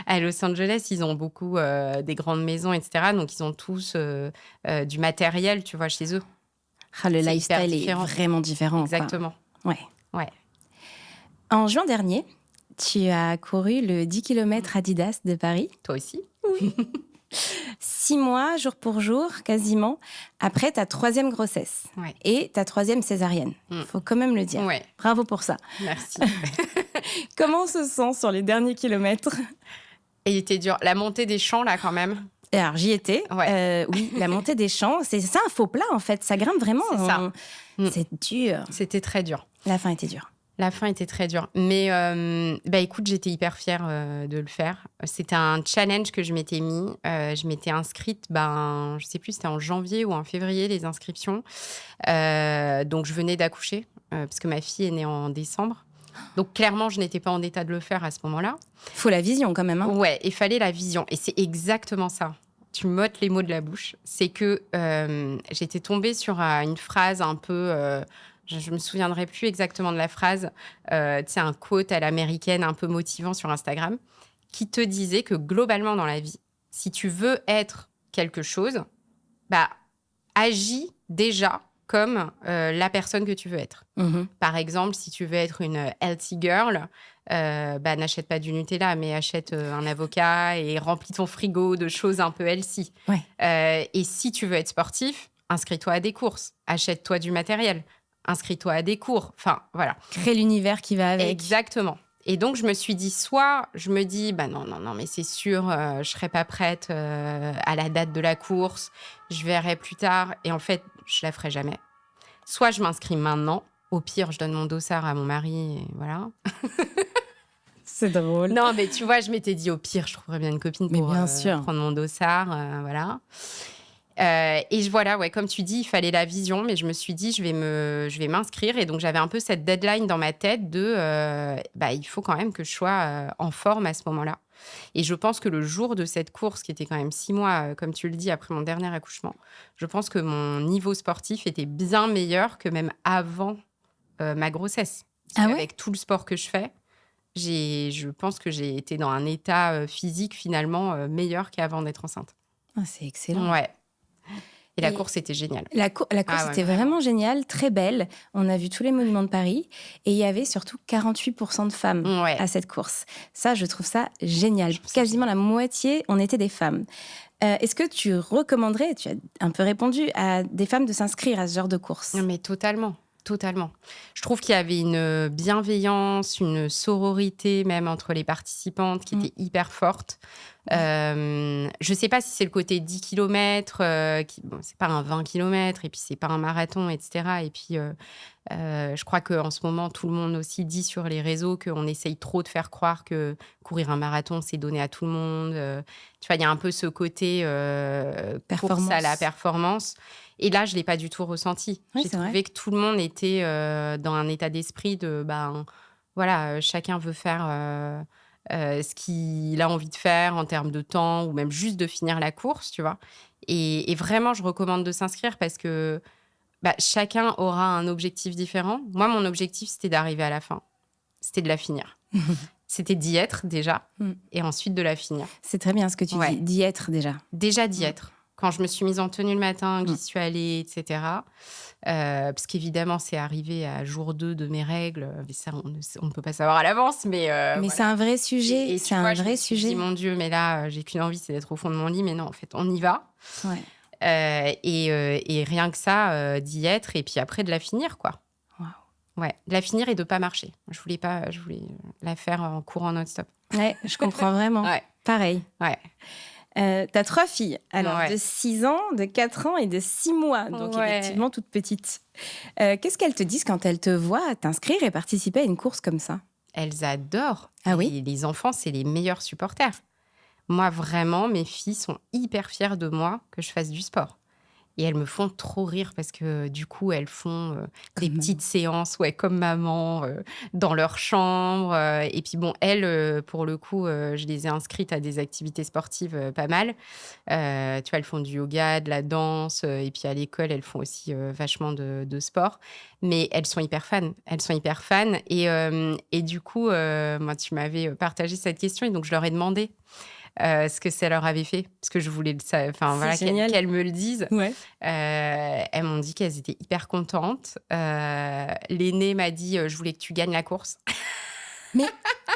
à Los Angeles, ils ont beaucoup des grandes maisons, etc. Donc, ils ont tous du matériel, tu vois, chez eux. Le lifestyle est vraiment différent. Exactement. Quoi. Ouais. En juin dernier, tu as couru le 10 km Adidas de Paris. Toi aussi? Oui. 6 mois, jour pour jour, quasiment, après ta 3e grossesse et ta 3e césarienne. Faut quand même le dire. Ouais. Bravo pour ça. Merci. Comment on se sent sur les derniers kilomètres? Et il était dur. La montée des champs, là, quand même. Alors, j'y étais. Ouais. Oui, la montée des champs, c'est un faux plat, en fait. Ça grimpe vraiment. C'est ça. C'est dur. C'était très dur. La fin était dure. La fin était très dure. Mais écoute, j'étais hyper fière de le faire. C'était un challenge que je m'étais mis. Je m'étais inscrite, je sais plus, c'était en janvier ou en février, les inscriptions. Donc, je venais d'accoucher, parce que ma fille est née en décembre. Donc, clairement, je n'étais pas en état de le faire à ce moment-là. Faut la vision quand même. Hein. Ouais, il fallait la vision. Et c'est exactement ça. Tu m'ôtes les mots de la bouche. C'est que j'étais tombée sur une phrase un peu... je me souviendrai plus exactement de la phrase. Tu sais, un quote à l'américaine un peu motivant sur Instagram qui te disait que globalement dans la vie, si tu veux être quelque chose, agis déjà comme la personne que tu veux être. Par exemple, si tu veux être une healthy girl, n'achète pas du Nutella, mais achète un avocat et remplis ton frigo de choses un peu healthy. Ouais. Et si tu veux être sportif, inscris-toi à des courses, achète-toi du matériel, inscris-toi à des cours. Enfin, voilà. Crée l'univers qui va avec. Exactement. Et donc, je me suis dit, soit je me dis, non, mais c'est sûr, je ne serai pas prête à la date de la course, je verrai plus tard. Et en fait, je ne la ferai jamais. Soit je m'inscris maintenant. Au pire, je donne mon dossard à mon mari et voilà. C'est drôle. Non, mais tu vois, je m'étais dit, au pire, je trouverais bien une copine pour prendre mon dossard. Voilà. Et voilà, ouais, comme tu dis, il fallait la vision, mais je me suis dit, je vais m'inscrire. Et donc, j'avais un peu cette deadline dans ma tête de, il faut quand même que je sois en forme à ce moment-là. Et je pense que le jour de cette course, qui était quand même 6 mois, comme tu le dis, après mon dernier accouchement, je pense que mon niveau sportif était bien meilleur que même avant ma grossesse. Avec tout le sport que je fais, je pense que j'ai été dans un état physique finalement meilleur qu'avant d'être enceinte. Ah, c'est excellent. Ouais. Et la course était géniale. La course était vraiment géniale, très belle. On a vu tous les monuments de Paris. Et il y avait surtout 48% de femmes à cette course. Ça, je trouve ça génial. Quasiment la moitié, on était des femmes. Est-ce que tu recommanderais, tu as un peu répondu, à des femmes de s'inscrire à ce genre de course ? Non, mais totalement. Totalement. Je trouve qu'il y avait une bienveillance, une sororité même entre les participantes qui était hyper forte. Je ne sais pas si c'est le côté 10 km, c'est pas un 20 km, et puis c'est pas un marathon, etc. Et puis, je crois qu'en ce moment, tout le monde aussi dit sur les réseaux qu'on essaye trop de faire croire que courir un marathon, c'est donné à tout le monde. Tu vois, il y a un peu ce côté course à la performance. Et là, je ne l'ai pas du tout ressenti. J'ai trouvé que tout le monde était dans un état d'esprit de, chacun veut faire ce qu'il a envie de faire en termes de temps ou même juste de finir la course, tu vois. Et vraiment, je recommande de s'inscrire parce que chacun aura un objectif différent. Moi, mon objectif, c'était d'arriver à la fin. C'était de la finir. C'était d'y être déjà et ensuite de la finir. C'est très bien ce que tu dis, d'y être déjà. Déjà d'y être. Quand je me suis mise en tenue le matin, que j'y suis allée, etc. Parce qu'évidemment, c'est arrivé à jour 2 de mes règles. Mais ça, on ne peut pas savoir à l'avance. Mais c'est un vrai sujet. Et c'est un vrai sujet. Je me suis dit, mon Dieu, mais là, j'ai qu'une envie, c'est d'être au fond de mon lit. Mais non, en fait, on y va. Ouais. Et rien que ça, d'y être. Et puis après, de la finir, quoi. Wow. Ouais, de la finir et de ne pas marcher. Je voulais la faire en courant non-stop. Ouais, je comprends vraiment. Pareil. Ouais. T'as 3 filles, alors de 6 ans, de 4 ans et de 6 mois, donc effectivement toutes petites. Qu'est-ce qu'elles te disent quand elles te voient t'inscrire et participer à une course comme ça ? Elles adorent. Ah oui ? Et les enfants, c'est les meilleurs supporters. Moi, vraiment, mes filles sont hyper fières de moi que je fasse du sport. Et elles me font trop rire parce que du coup, elles font des petites séances comme maman dans leur chambre. Et puis bon, elles, pour le coup, je les ai inscrites à des activités sportives pas mal. Tu vois, elles font du yoga, de la danse. Et puis à l'école, elles font aussi vachement de sport. Mais elles sont hyper fans. Elles sont hyper fans. Et du coup, moi, tu m'avais partagé cette question et donc je leur ai demandé ce que ça leur avait fait, parce que je voulais qu'elles me le disent. Ouais. Elles m'ont dit qu'elles étaient hyper contentes. L'aînée m'a dit je voulais que tu gagnes la course. Mais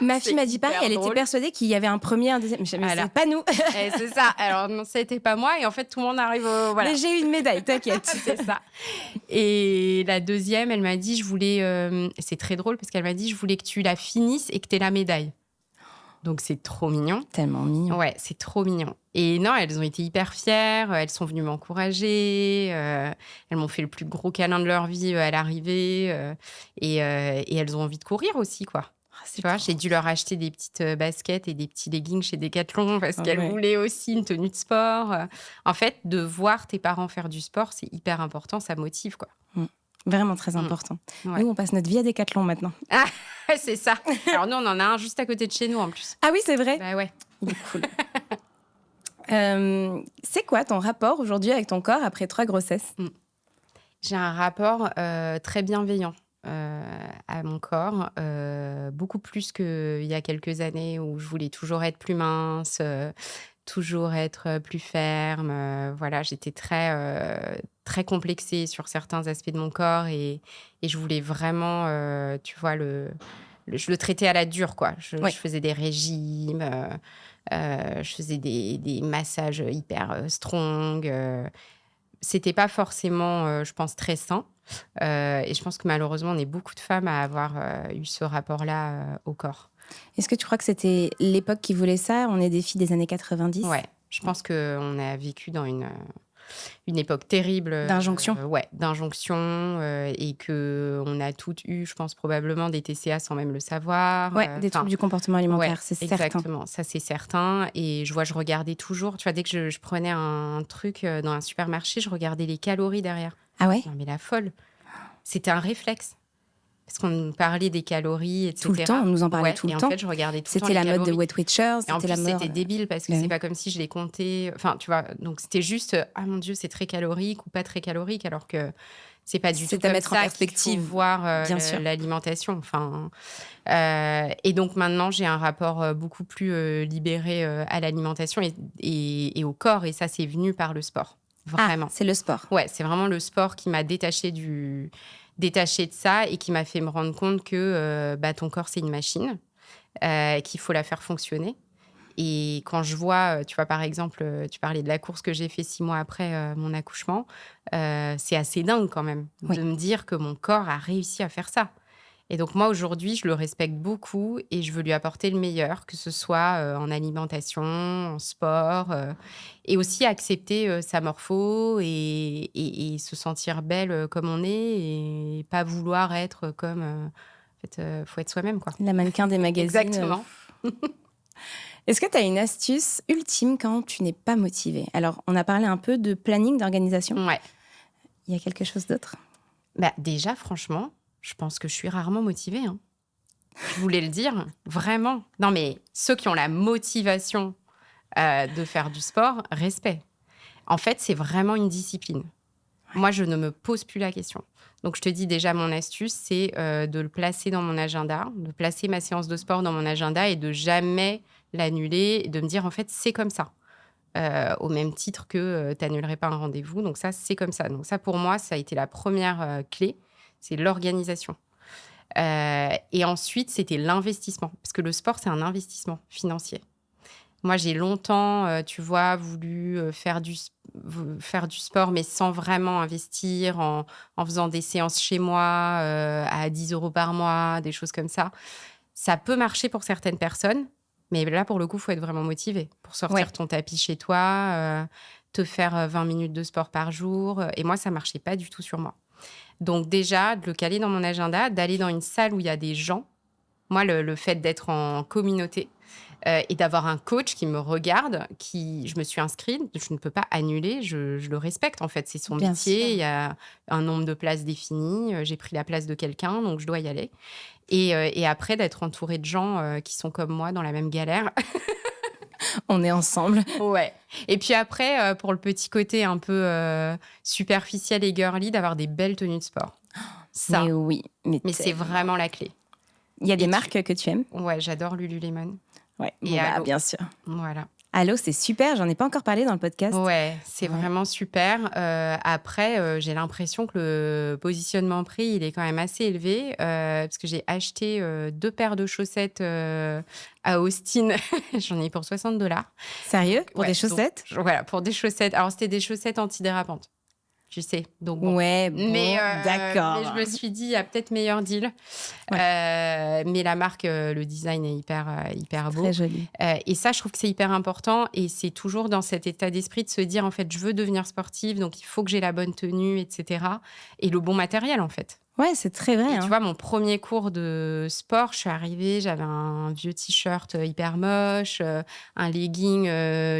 ma fille m'a dit pareil, elle était persuadée qu'il y avait un premier, un deuxième. Mais c'est pas nous. C'est ça. Alors non, c'était pas moi. Et en fait, tout le monde arrive au... Voilà. Mais j'ai eu une médaille, t'inquiète. C'est ça. Et la deuxième, elle m'a dit, c'est très drôle parce qu'elle m'a dit, je voulais que tu la finisses et que tu aies la médaille. Donc, c'est trop mignon. Tellement mignon. Ouais, c'est trop mignon. Et non, elles ont été hyper fières. Elles sont venues m'encourager. Elles m'ont fait le plus gros câlin de leur vie à l'arrivée. Et elles ont envie de courir aussi, quoi. Tu vois, j'ai dû leur acheter des petites baskets et des petits leggings chez Decathlon parce qu'elles voulaient aussi une tenue de sport. En fait, de voir tes parents faire du sport, c'est hyper important. Ça motive, quoi. Vraiment très important. Ouais. Nous, on passe notre vie à Decathlon maintenant. Ah, c'est ça. Alors nous, on en a un juste à côté de chez nous, en plus. Ah oui, c'est vrai. Bah ouais. Il est cool. C'est quoi ton rapport aujourd'hui avec ton corps après 3 grossesses? J'ai un rapport très bienveillant à mon corps, beaucoup plus qu'il y a quelques années où je voulais toujours être plus mince, toujours être plus ferme. Voilà, j'étais très complexée sur certains aspects de mon corps et je voulais vraiment, tu vois, je le traitais à la dure, quoi. Je faisais des régimes, je faisais des massages hyper strong. C'était pas forcément, je pense, très sain. Et je pense que malheureusement, on est beaucoup de femmes à avoir eu ce rapport-là au corps. Est-ce que tu crois que c'était l'époque qui voulait ça? On est des filles des années 90. Ouais, je pense qu'on a vécu dans une époque terrible. D'injonction. D'injonction. Et qu'on a toutes eu, je pense, probablement des TCA sans même le savoir. Ouais, des troubles du comportement alimentaire, c'est certain. Exactement, ça c'est certain. Et je regardais toujours, tu vois, dès que je prenais un truc dans un supermarché, je regardais les calories derrière. Ah ouais? Non mais la folle. C'était un réflexe. Parce qu'on nous parlait des calories, etc. Tout le temps, on nous en parlait tout le temps. Et en fait, je regardais tout le temps les C'était calories. la mode de Weight Watchers. Et en plus, la mode... c'était débile parce que c'est pas comme si je les comptais. Enfin, tu vois, donc c'était juste, ah mon Dieu, c'est très calorique ou pas très calorique, alors que c'est pas du tout à comme mettre ça en perspective. qu'il faut voir l'alimentation. Enfin, et donc maintenant, j'ai un rapport beaucoup plus libéré à l'alimentation et au corps. Et ça, c'est venu par le sport. Vraiment. Ah, c'est le sport. Ouais, c'est vraiment le sport qui m'a détachée de ça et qui m'a fait me rendre compte que ton corps, c'est une machine, qu'il faut la faire fonctionner. Et quand je vois, tu vois, par exemple, tu parlais de la course que j'ai fait 6 mois après mon accouchement, c'est assez dingue quand même de me dire que mon corps a réussi à faire ça. Et donc moi, aujourd'hui, je le respecte beaucoup et je veux lui apporter le meilleur, que ce soit en alimentation, en sport, et aussi accepter sa morpho et se sentir belle comme on est et pas vouloir être comme... en fait, faut être soi-même, quoi. La mannequin des magazines. Exactement. Est-ce que tu as une astuce ultime quand tu n'es pas motivée? Alors, on a parlé un peu de planning, d'organisation. Ouais. Il y a quelque chose d'autre? Déjà, franchement, je pense que je suis rarement motivée. Hein. Je voulais le dire, vraiment. Non, mais ceux qui ont la motivation de faire du sport, respect. En fait, c'est vraiment une discipline. Ouais. Moi, je ne me pose plus la question. Donc, je te dis déjà, mon astuce, c'est de le placer dans mon agenda, de placer ma séance de sport dans mon agenda et de jamais l'annuler, et de me dire, en fait, c'est comme ça. Au même titre que tu n'annulerais pas un rendez-vous. Donc, ça, c'est comme ça. Donc, ça, pour moi, ça a été la première clé. C'est l'organisation. Et ensuite, c'était l'investissement. Parce que le sport, c'est un investissement financier. Moi, j'ai longtemps, tu vois, voulu faire du sport, mais sans vraiment investir, en faisant des séances chez moi à 10 € par mois, des choses comme ça. Ça peut marcher pour certaines personnes, mais là, pour le coup, il faut être vraiment motivé pour sortir ton tapis chez toi, te faire 20 minutes de sport par jour. Et moi, ça ne marchait pas du tout sur moi. Donc déjà, de le caler dans mon agenda, d'aller dans une salle où il y a des gens. Moi, le fait d'être en communauté et d'avoir un coach qui me regarde, je me suis inscrite, je ne peux pas annuler, je le respecte en fait. C'est son métier, il y a un nombre de places défini, j'ai pris la place de quelqu'un, donc je dois y aller. Et après, d'être entourée de gens qui sont comme moi dans la même galère. On est ensemble. Ouais. Et puis après, pour le petit côté un peu superficiel et girly, d'avoir des belles tenues de sport. Ça. Mais oui. Mais c'est vraiment la clé. Il y a des marques que tu aimes? Ouais, j'adore Lululemon. Ouais, et Alo. Bien sûr. Voilà. Alo, c'est super. J'en ai pas encore parlé dans le podcast. Ouais, c'est vraiment super. Après, j'ai l'impression que le positionnement prix, il est quand même assez élevé parce que j'ai acheté 2 paires de chaussettes à Austin. J'en ai eu pour $60. Sérieux? Pour des chaussettes? Donc, voilà, pour des chaussettes. Alors, c'était des chaussettes antidérapantes. tu sais. Donc bon. Ouais, Mais, bon, mais je d'accord. me suis dit, il y a peut-être meilleur deal. Mais la marque, le design est hyper Très beau. joli. Et ça, je trouve que c'est hyper important. Et c'est toujours dans cet état d'esprit de se dire, en fait, je veux devenir sportive, donc il faut que j'ai la bonne tenue, etc. Et le bon matériel, en fait. Ouais, c'est très vrai, Et tu hein. vois, mon premier cours de sport, je suis arrivée, j'avais un vieux t-shirt hyper moche, un legging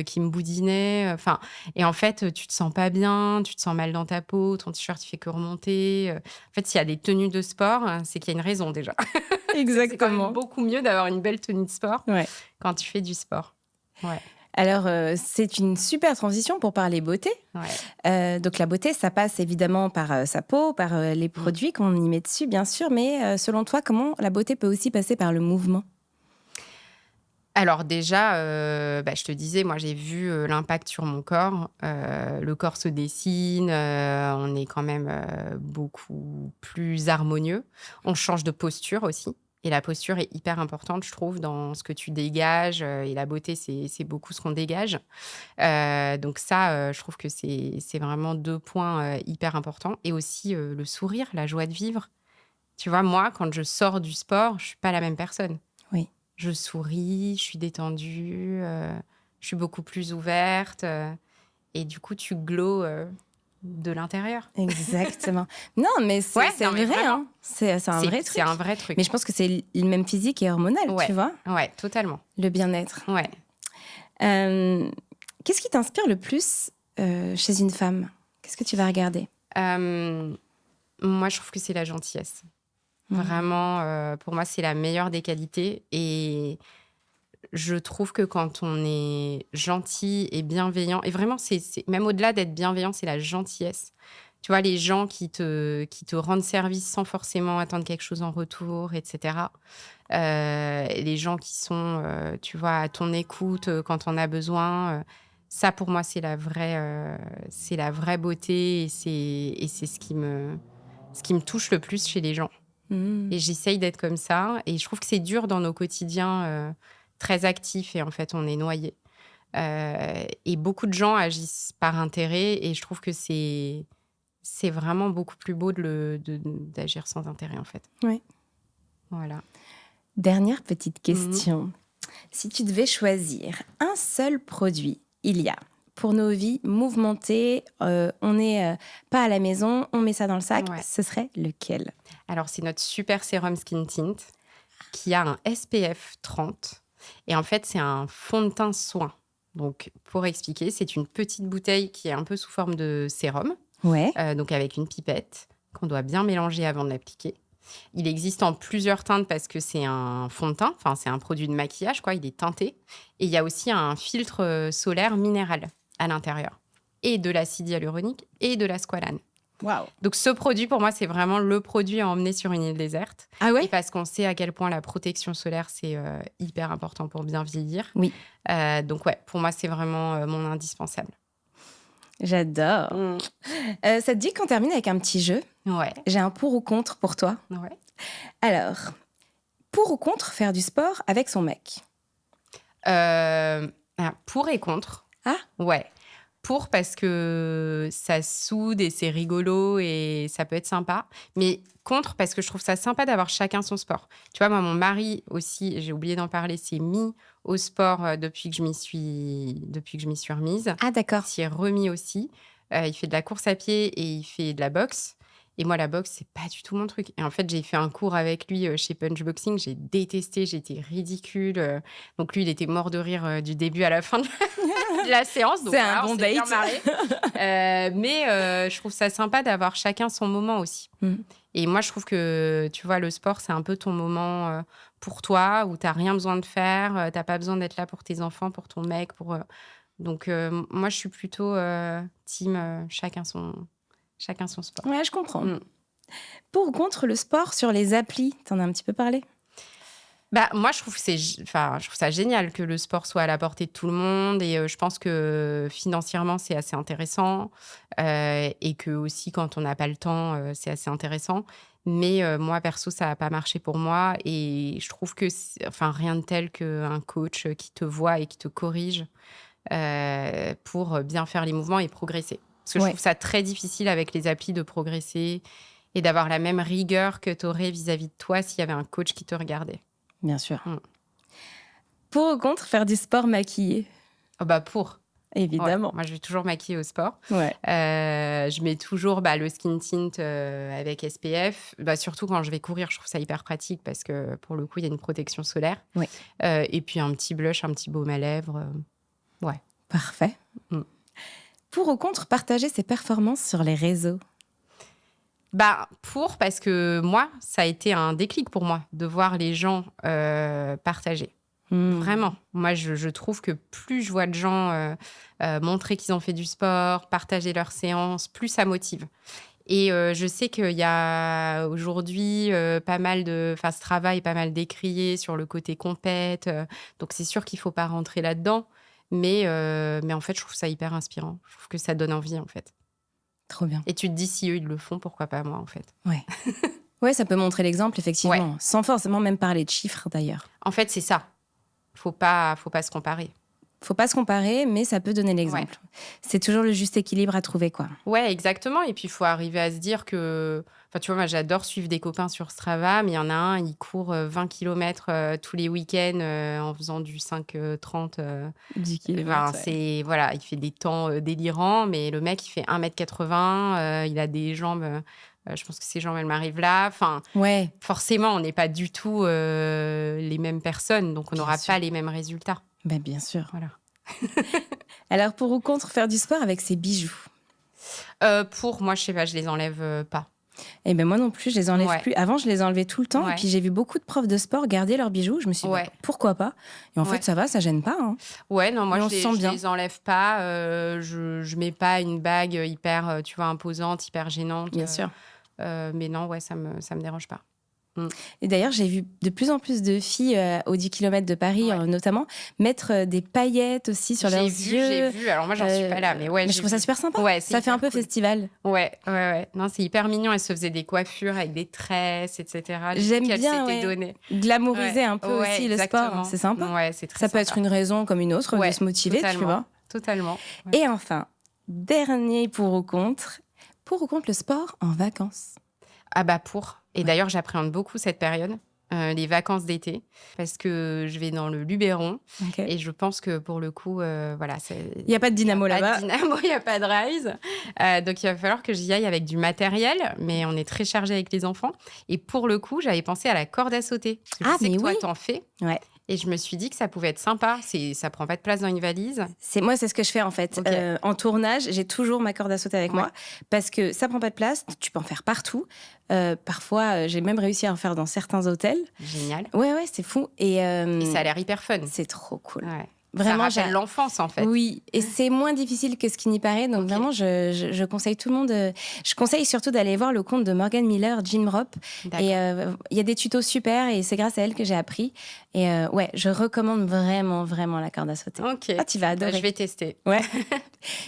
qui me boudinait. Enfin, et en fait, tu te sens pas bien, tu te sens mal dans ta peau, ton t-shirt, il fait que remonter. En fait, s'il y a des tenues de sport, c'est qu'il y a une raison déjà. C'est quand même Exactement. beaucoup mieux d'avoir une belle tenue de sport Ouais. quand tu fais du sport. Ouais, Alors, c'est une super transition pour parler beauté. ouais. Donc la beauté, ça passe évidemment par sa peau, par les Mm. produits qu'on y met dessus, bien sûr, mais selon toi, comment la beauté peut aussi passer par le mouvement? Alors déjà, je te disais, moi, j'ai vu, l'impact sur mon corps. Le corps se dessine, on est quand même, beaucoup plus harmonieux. On change de posture aussi et la posture est hyper importante, je trouve, dans ce que tu dégages, et la beauté, c'est beaucoup ce qu'on dégage. Donc ça, je trouve que c'est vraiment 2 points, hyper importants et aussi, le sourire, la joie de vivre. Tu vois, moi, quand je sors du sport, je suis pas la même personne. Oui, Je souris, je suis détendue, je suis beaucoup plus ouverte, et du coup, tu glows, de l'intérieur. exactement. Non, mais Ouais, c'est non, mais vrai, vraiment. hein. C'est un vrai C'est truc. un vrai truc. Mais je pense que c'est le même physique et hormonal, tu Ouais, vois, ouais, totalement. le bien-être. Ouais. Qu'est-ce qui t'inspire le plus chez une femme? Qu'est-ce que tu vas regarder? Hem, Moi, je trouve que c'est la gentillesse. Mhm. Vraiment, pour moi, c'est la meilleure des qualités et je trouve que quand on est gentil et bienveillant et vraiment c'est même au-delà d'être bienveillant, c'est la gentillesse. Tu vois, les gens qui te rendent service sans forcément attendre quelque chose en retour et cetera. Les gens qui sont, tu vois, à ton écoute, quand on a besoin, ça pour moi c'est la vraie beauté et c'est ce qui me touche le plus chez les gens. Mhm. Et j'essaye d'être comme ça et je trouve que c'est dur dans nos quotidiens, très actifs et en fait, on est noyés. Et beaucoup de gens agissent par intérêt et je trouve que c'est vraiment beaucoup plus beau d'agir sans intérêt, en fait. Ouais. Voilà. Dernière petite Mmh. question. Si tu devais choisir un seul produit, il y a pour nos vies mouvementées, on n'est pas à la maison, on met ça dans le sac, Ouais. ce serait lequel? Alors, c'est notre super sérum Skin Tint qui a un SPF 30 et en fait, c'est un fond de teint soin. Donc, pour expliquer, c'est une petite bouteille qui est un peu sous forme de sérum, Ouais. donc avec une pipette qu'on doit bien mélanger avant de l'appliquer. Il existe en plusieurs teintes parce que c'est un fond de teint, enfin, c'est un produit de maquillage, quoi, il est teinté. Et il y a aussi un filtre solaire minéral à l'intérieur, et de l'acide hyaluronique et de la squalane. Waouh. Donc, ce produit, pour moi, c'est vraiment le produit à emmener sur une île déserte. Ah Et ouais? parce qu'on sait à quel point la protection solaire, c'est hyper important pour bien vieillir. Oui, Donc, ouais, pour moi, c'est vraiment mon indispensable. j'adore. Mm. Ça te dit qu'on termine avec un petit jeu? Ouais, J'ai un pour ou contre pour toi. ouais. Alors, pour ou contre faire du sport avec son mec? Pour et contre. Ah, Ouais. Pour parce que ça soude et c'est rigolo et ça peut être sympa. Mais contre parce que je trouve ça sympa d'avoir chacun son sport. Tu vois, moi, mon mari aussi, j'ai oublié d'en parler, s'est mis au sport depuis que je m'y suis remise. ah d'accord. Il s'y est remis aussi. Il fait de la course à pied et il fait de la boxe. Et moi, la boxe, c'est pas du tout mon truc. Et en fait, j'ai fait un cours avec lui chez Punchboxing. J'ai détesté, j'étais ridicule. Donc lui, il était mort de rire du début à la fin de la séance. Donc C'est un voilà, bon on s'est bien date. marré. Mais je trouve ça sympa d'avoir chacun son moment aussi. Mm. Et moi, je trouve que, tu vois, le sport, c'est un peu ton moment pour toi, où tu n'as rien besoin de faire, tu n'as pas besoin d'être là pour tes enfants, pour ton mec. Donc, moi, je suis plutôt team chacun son sport. Ouais, je comprends. Mm. Pour ou contre le sport sur les applis? T'en as un petit peu parlé? Bah, moi, je trouve je trouve ça génial que le sport soit à la portée de tout le monde et je pense que financièrement, c'est assez intéressant et que aussi quand on n'a pas le temps, c'est assez intéressant. Mais moi, perso, ça n'a pas marché pour moi et je trouve que rien de tel qu'un coach qui te voit et qui te corrige pour bien faire les mouvements et progresser. Parce que je trouve ça très difficile avec les applis de progresser et d'avoir la même rigueur que tu aurais vis-à-vis de toi s'il y avait un coach qui te regardait. Bien sûr. Pour ou contre faire du sport maquillé? Pour. Évidemment. Ouais, moi, je vais toujours maquiller au sport. Ouais. Je mets toujours le skin tint avec SPF. Surtout quand je vais courir, je trouve ça hyper pratique parce que pour le coup, il y a une protection solaire. Ouais. Et puis un petit blush, un petit baume à lèvres. Ouais. Parfait. Pour ou contre partager ses performances sur les réseaux? Parce que moi, ça a été un déclic pour moi de voir les gens partager. Vraiment. Moi, je trouve que plus je vois de gens montrer qu'ils ont fait du sport, partager leurs séances, plus ça motive. Et je sais qu'il y a aujourd'hui pas mal de... Enfin, ce travail est pas mal décrié sur le côté compète. Donc, c'est sûr qu'il ne faut pas rentrer là-dedans. Mais en fait, je trouve ça hyper inspirant. Je trouve que ça donne envie, en fait. Trop bien. Et tu te dis, si eux, ils le font, pourquoi pas moi, en fait. Ouais. Ouais, ça peut montrer l'exemple, effectivement. Ouais. Sans forcément même parler de chiffres, d'ailleurs. En fait, c'est ça. Faut pas se comparer. Faut pas se comparer, mais ça peut donner l'exemple. Ouais. C'est toujours le juste équilibre à trouver, quoi. Ouais, exactement. Et puis, il faut arriver à se dire que... Enfin, tu vois, moi, j'adore suivre des copains sur Strava, mais il y en a un, il court 20 km tous les week-ends en faisant du 5-30. 10 km. Ouais. Voilà, il fait des temps délirants, mais le mec, il fait 1m80, il a des jambes... je pense que ces jambes, elles m'arrivent là. Enfin, ouais. Forcément, on n'est pas du tout les mêmes personnes, donc on n'aura pas les mêmes résultats. Bien sûr. Voilà. Alors, pour ou contre faire du sport avec ses bijoux? Moi, je sais pas, je les enlève pas. Eh ben moi non plus, je les enlève plus. Avant, je les enlevais tout le temps. Ouais. Et puis, j'ai vu beaucoup de profs de sport garder leurs bijoux. Je me suis dit, pourquoi pas? Et en fait, ça va, ça gêne pas. Hein. Ouais, non, moi, je les enlève pas. Je mets pas une bague hyper, imposante, hyper gênante. Bien sûr. Mais non, ça me dérange pas. Et d'ailleurs, j'ai vu de plus en plus de filles aux 10 km de Paris, notamment, mettre des paillettes aussi sur leurs yeux. J'ai vu. Alors moi, j'en suis pas là, mais je trouve ça super sympa. Ouais, ça fait un peu cool. Festival. Ouais. Non, c'est hyper mignon. Elles se faisaient des coiffures avec des tresses, etc. J'aime bien glamouriser un peu aussi le sport. C'est sympa. Ouais, c'est très ça peut être une raison comme une autre de se motiver, totalement, tu vois. Totalement. Ouais. Et enfin, dernier pour ou contre le sport en vacances? Pour. Et d'ailleurs, j'appréhende beaucoup cette période, les vacances d'été, parce que je vais dans le Luberon. Okay. Et je pense que pour le coup, il n'y a pas de dynamo là-bas. Il n'y a pas de rise. Donc, il va falloir que j'y aille avec du matériel, mais on est très chargé avec les enfants. Et pour le coup, j'avais pensé à la corde à sauter. Parce que je sais que toi, t'en fais. Ouais. Et je me suis dit que ça pouvait être sympa. Ça prend pas de place dans une valise. Moi, c'est ce que je fais en fait. Okay. En tournage, j'ai toujours ma corde à sauter avec moi parce que ça prend pas de place. Tu peux en faire partout. Parfois, j'ai même réussi à en faire dans certains hôtels. Génial. Ouais, c'est fou. Et ça a l'air hyper fun. C'est trop cool. Ouais. Vraiment, ça rappelle l'enfance, en fait. Oui, et c'est moins difficile que ce qui n'y paraît. Donc, vraiment, je conseille tout le monde. Je conseille surtout d'aller voir le compte de Morgan Miller, Gym Rope. Et il y a des tutos super et c'est grâce à elle que j'ai appris. Et je recommande vraiment, vraiment la corde à sauter. Ok. Ah, tu vas adorer. Je vais tester. Ouais.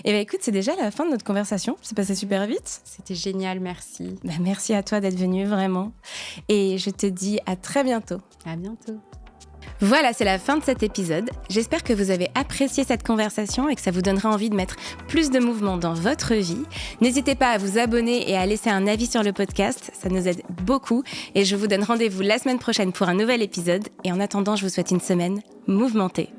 Et écoute, c'est déjà la fin de notre conversation. C'est passé super vite. C'était génial, merci. Merci à toi d'être venue, vraiment. Et je te dis à très bientôt. À bientôt. Voilà, c'est la fin de cet épisode. J'espère que vous avez apprécié cette conversation et que ça vous donnera envie de mettre plus de mouvement dans votre vie. N'hésitez pas à vous abonner et à laisser un avis sur le podcast, ça nous aide beaucoup. Et je vous donne rendez-vous la semaine prochaine pour un nouvel épisode. Et en attendant, je vous souhaite une semaine mouvementée.